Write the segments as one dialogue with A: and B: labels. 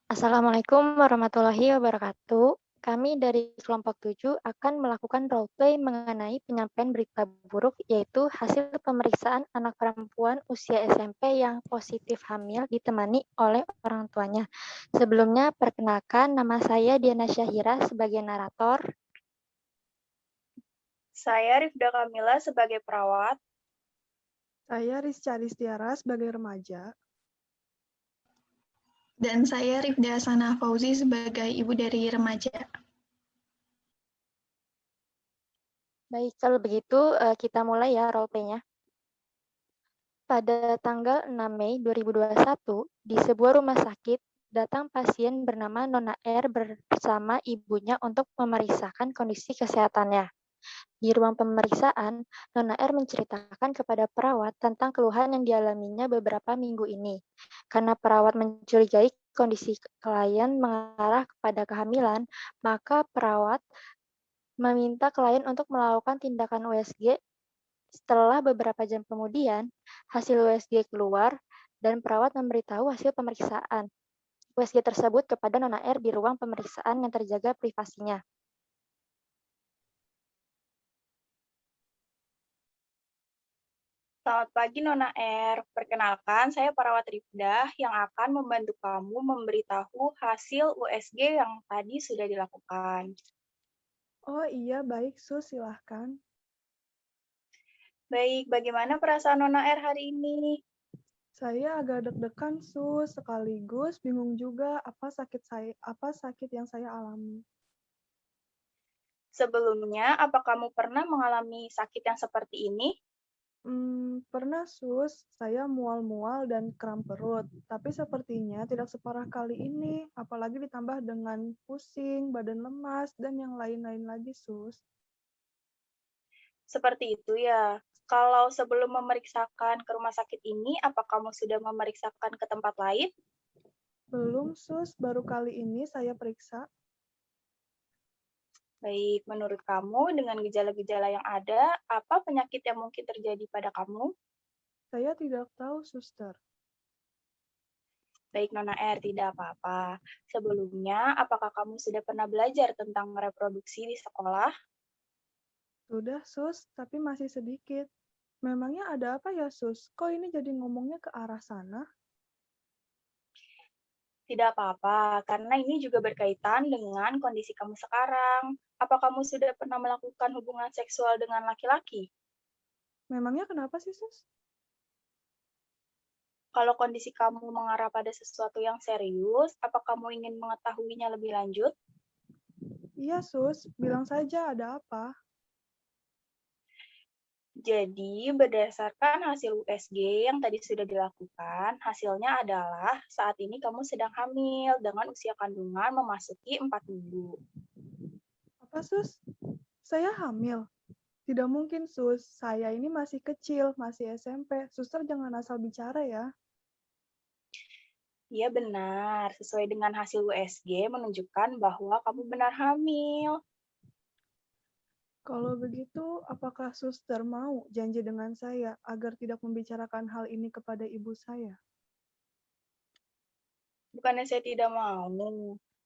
A: Assalamualaikum warahmatullahi wabarakatuh. Kami dari kelompok 7 akan melakukan roleplay mengenai penyampaian berita buruk, yaitu hasil pemeriksaan anak perempuan usia SMP yang positif hamil ditemani oleh orang tuanya. Sebelumnya, perkenalkan nama saya Diana Syahira sebagai narator.
B: Saya Rifda Kamila sebagai perawat.
C: Saya Rizka Ristiara sebagai remaja.
D: Dan saya Rifda Sana Fauzi sebagai ibu dari remaja.
A: Baik, kalau begitu kita mulai ya roleplaynya. Pada tanggal 6 Mei 2021, di sebuah rumah sakit, datang pasien bernama Nona R bersama ibunya untuk memeriksakan kondisi kesehatannya. Di ruang pemeriksaan, Nona R menceritakan kepada perawat tentang keluhan yang dialaminya beberapa minggu ini. Karena perawat mencurigai kondisi klien mengarah kepada kehamilan, maka perawat meminta klien untuk melakukan tindakan USG. Setelah beberapa jam kemudian, hasil USG keluar dan perawat memberitahu hasil pemeriksaan USG tersebut kepada Nona R di ruang pemeriksaan yang terjaga privasinya.
B: Selamat pagi Nona R. Perkenalkan, saya perawat Rifda yang akan membantu kamu memberitahu hasil USG yang tadi sudah dilakukan.
C: Oh iya, baik Sus, silahkan.
B: Baik, bagaimana perasaan Nona R hari ini?
C: Saya agak deg-degan Sus, sekaligus bingung juga apa sakit yang saya alami.
B: Sebelumnya, apa kamu pernah mengalami sakit yang seperti ini?
C: Pernah Sus, saya mual-mual dan kram perut, tapi sepertinya tidak separah kali ini, apalagi ditambah dengan pusing, badan lemas, dan yang lain-lain lagi Sus.
B: Seperti itu ya. Kalau sebelum memeriksakan ke rumah sakit ini, apa kamu sudah memeriksakan ke tempat lain?
C: Belum Sus, baru kali ini saya periksa.
B: Baik, menurut kamu dengan gejala-gejala yang ada, apa penyakit yang mungkin terjadi pada kamu?
C: Saya tidak tahu, Suster.
B: Baik, Nona R, tidak apa-apa. Sebelumnya, apakah kamu sudah pernah belajar tentang reproduksi di sekolah?
C: Sudah, Sus, tapi masih sedikit. Memangnya ada apa ya, Sus? Kok ini jadi ngomongnya ke arah sana?
B: Tidak apa-apa, karena ini juga berkaitan dengan kondisi kamu sekarang. Apa kamu sudah pernah melakukan hubungan seksual dengan laki-laki?
C: Memangnya kenapa sih, Sus?
B: Kalau kondisi kamu mengarah pada sesuatu yang serius, apa kamu ingin mengetahuinya lebih lanjut?
C: Iya, Sus. Bilang saja ada apa.
B: Jadi, berdasarkan hasil USG yang tadi sudah dilakukan, hasilnya adalah saat ini kamu sedang hamil dengan usia kandungan memasuki 4 minggu.
C: Apa, Sus? Saya hamil. Tidak mungkin, Sus. Saya ini masih kecil, masih SMP. Suster jangan asal bicara ya.
B: Iya benar, sesuai dengan hasil USG menunjukkan bahwa kamu benar hamil.
C: Kalau begitu, apakah suster mau janji dengan saya agar tidak membicarakan hal ini kepada ibu saya?
B: Bukannya saya tidak mau,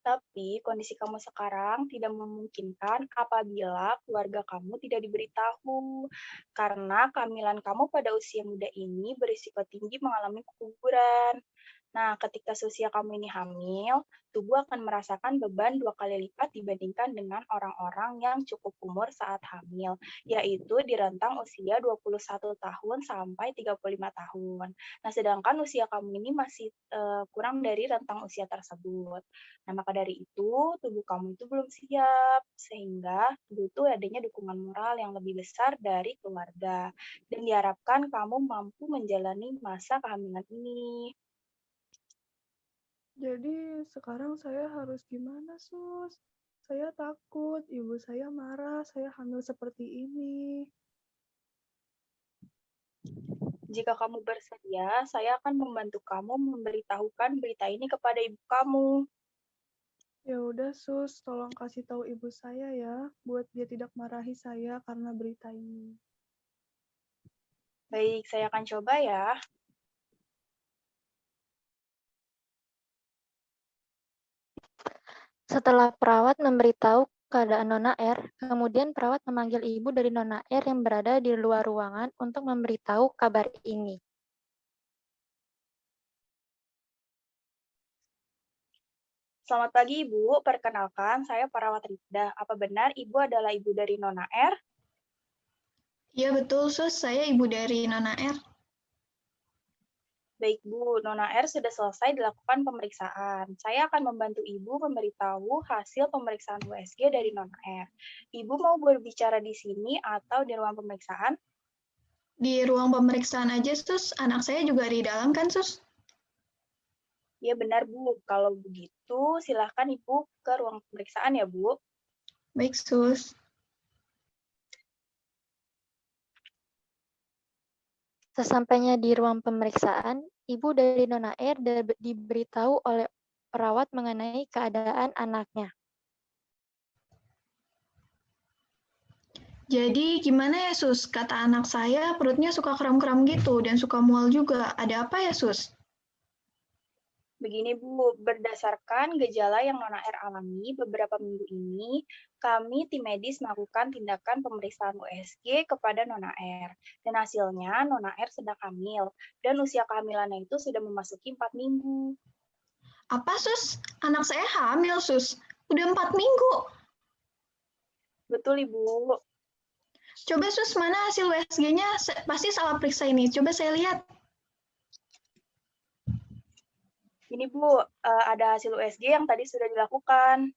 B: tapi kondisi kamu sekarang tidak memungkinkan apabila keluarga kamu tidak diberitahu. Karena kehamilan kamu pada usia muda ini berisiko tinggi mengalami keguguran. Nah, ketika seusia kamu ini hamil, tubuh akan merasakan beban 2 kali lipat dibandingkan dengan orang-orang yang cukup umur saat hamil, yaitu di rentang usia 21 tahun sampai 35 tahun. Nah, sedangkan usia kamu ini masih kurang dari rentang usia tersebut. Nah, maka dari itu, tubuh kamu itu belum siap, sehingga butuh adanya dukungan moral yang lebih besar dari keluarga. Dan diharapkan kamu mampu menjalani masa kehamilan ini.
C: Jadi sekarang saya harus gimana, Sus? Saya takut ibu saya marah, saya hamil seperti ini.
B: Jika kamu bersedia, saya akan membantu kamu memberitahukan berita ini kepada ibu kamu.
C: Ya udah Sus, tolong kasih tahu ibu saya ya, buat dia tidak marahi saya karena berita ini.
B: Baik, saya akan coba ya.
A: Setelah perawat memberitahu keadaan Nona R, kemudian perawat memanggil ibu dari Nona R yang berada di luar ruangan untuk memberitahu kabar ini.
B: Selamat pagi, Ibu. Perkenalkan, saya perawat Rifda. Apa benar Ibu adalah ibu dari Nona R?
D: Iya betul, Sus. Saya ibu dari Nona R.
B: Baik, Bu. Nona R sudah selesai dilakukan pemeriksaan. Saya akan membantu Ibu memberitahu hasil pemeriksaan USG dari Nona R. Ibu mau berbicara di sini atau di ruang pemeriksaan?
D: Di ruang pemeriksaan aja, Sus. Anak saya juga di dalam kan, Sus?
B: Ya benar, Bu. Kalau begitu, silahkan Ibu ke ruang pemeriksaan ya, Bu.
D: Baik, Sus.
A: Sesampainya di ruang pemeriksaan, ibu dari Nona R diberitahu oleh perawat mengenai keadaan anaknya.
D: Jadi gimana ya, Sus? Kata anak saya perutnya suka kram-kram gitu dan suka mual juga. Ada apa ya, Sus?
B: Begini Bu, berdasarkan gejala yang Nona R alami beberapa minggu ini, kami tim medis melakukan tindakan pemeriksaan USG kepada Nona R. Dan hasilnya Nona R sedang hamil, dan usia kehamilannya itu sudah memasuki 4 minggu.
D: Apa, Sus? Anak saya hamil, Sus. Udah 4 minggu.
B: Betul Ibu.
D: Coba, Sus, mana hasil USG-nya? Pasti salah periksa ini. Coba saya lihat.
B: Ini Bu, ada hasil USG yang tadi sudah dilakukan.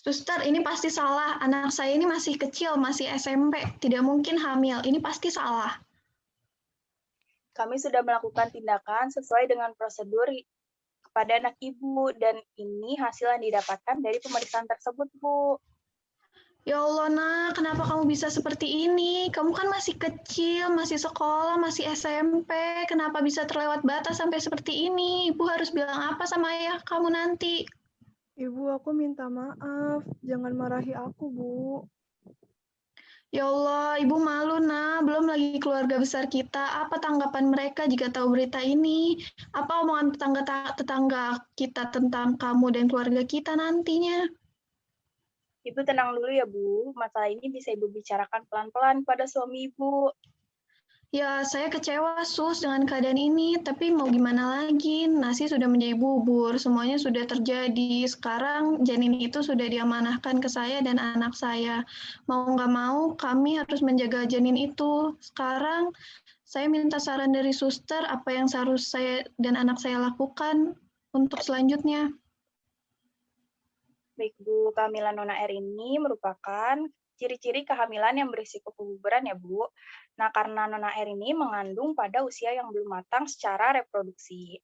D: Suster, ini pasti salah. Anak saya ini masih kecil, masih SMP. Tidak mungkin hamil. Ini pasti salah.
B: Kami sudah melakukan tindakan sesuai dengan prosedur kepada anak Ibu, dan ini hasil yang didapatkan dari pemeriksaan tersebut, Bu.
D: Ya Allah, Nak, kenapa kamu bisa seperti ini? Kamu kan masih kecil, masih sekolah, masih SMP. Kenapa bisa terlewat batas sampai seperti ini? Ibu harus bilang apa sama ayah kamu nanti?
C: Ibu, aku minta maaf. Jangan marahi aku, Bu.
D: Ya Allah, Ibu malu, Nak. Belum lagi keluarga besar kita. Apa tanggapan mereka jika tahu berita ini? Apa omongan tetangga kita tentang kamu dan keluarga kita nantinya?
B: Ibu tenang dulu ya, Bu. Masalah ini bisa Ibu bicarakan pelan-pelan pada suami Ibu.
D: Ya, saya kecewa, Sus, dengan keadaan ini. Tapi mau gimana lagi? Nasi sudah menjadi bubur, semuanya sudah terjadi. Sekarang janin itu sudah diamanahkan ke saya dan anak saya. Mau nggak mau, kami harus menjaga janin itu. Sekarang, saya minta saran dari suster apa yang seharus saya dan anak saya lakukan untuk selanjutnya.
B: Baik, Bu. Kehamilan Nona R ini merupakan ciri-ciri kehamilan yang berisiko keguguran ya, Bu. Nah, karena Nona R ini mengandung pada usia yang belum matang secara reproduksi.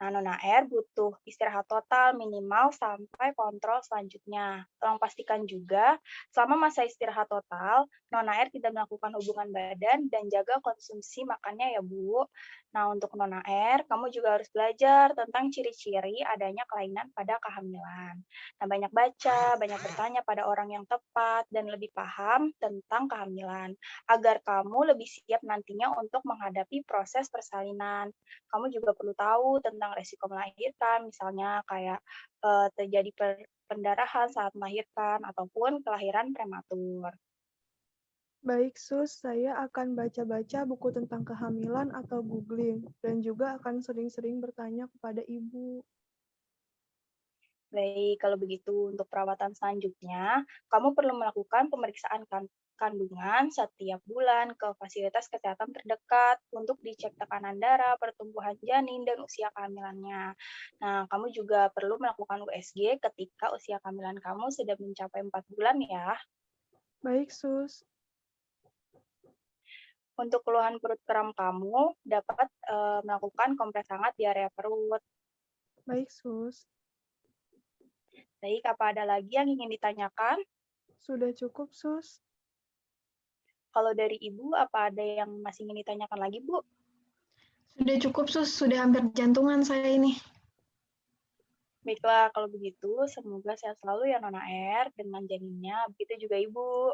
B: Nah, Nona R butuh istirahat total minimal sampai kontrol selanjutnya. Tolong pastikan juga, selama masa istirahat total, Nona R tidak melakukan hubungan badan dan jaga konsumsi makannya ya, Bu. Nah, untuk Nona R, kamu juga harus belajar tentang ciri-ciri adanya kelainan pada kehamilan. Nah, banyak baca, banyak bertanya pada orang yang tepat, dan lebih paham tentang kehamilan, agar kamu lebih siap nantinya untuk menghadapi proses persalinan. Kamu juga perlu tahu tentang resiko melahirkan, misalnya kayak terjadi pendarahan saat melahirkan ataupun kelahiran prematur.
C: Baik, Sus. Saya akan baca-baca buku tentang kehamilan atau googling, dan juga akan sering-sering bertanya kepada Ibu.
B: Baik, kalau begitu untuk perawatan selanjutnya, kamu perlu melakukan pemeriksaan kandungan setiap bulan ke fasilitas kesehatan terdekat untuk dicek tekanan darah, pertumbuhan janin, dan usia kehamilannya. Nah, kamu juga perlu melakukan USG ketika usia kehamilan kamu sudah mencapai 4 bulan ya.
C: Baik, Sus.
B: Untuk keluhan perut kram kamu, dapat melakukan kompres hangat di area perut.
C: Baik, Sus.
B: Baik, apa ada lagi yang ingin ditanyakan?
C: Sudah cukup, Sus.
B: Kalau dari Ibu, apa ada yang masih ingin ditanyakan lagi, Bu?
D: Sudah cukup, Sus. Sudah hampir jantungan saya ini.
B: Baiklah, kalau begitu semoga sehat selalu ya Nona R dengan janinnya, begitu juga Ibu.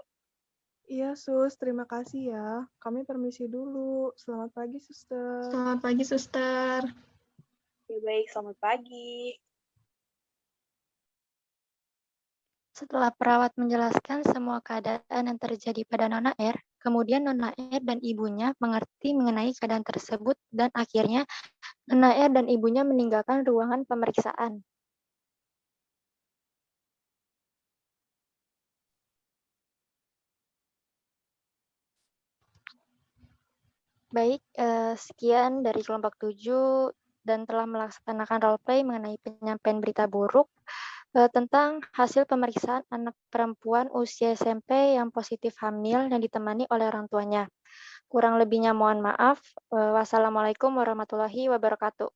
C: Iya, Sus. Terima kasih ya. Kami permisi dulu. Selamat pagi, Suster.
D: Selamat pagi, Suster.
B: Ya, baik, selamat pagi.
A: Setelah perawat menjelaskan semua keadaan yang terjadi pada Nona R, kemudian Nona R dan ibunya mengerti mengenai keadaan tersebut dan akhirnya Nona R dan ibunya meninggalkan ruangan pemeriksaan. Baik, sekian dari kelompok 7 dan telah melaksanakan roleplay mengenai penyampaian berita buruk tentang hasil pemeriksaan anak perempuan usia SMP yang positif hamil yang ditemani oleh orang tuanya. Kurang lebihnya mohon maaf. Wassalamualaikum warahmatullahi wabarakatuh.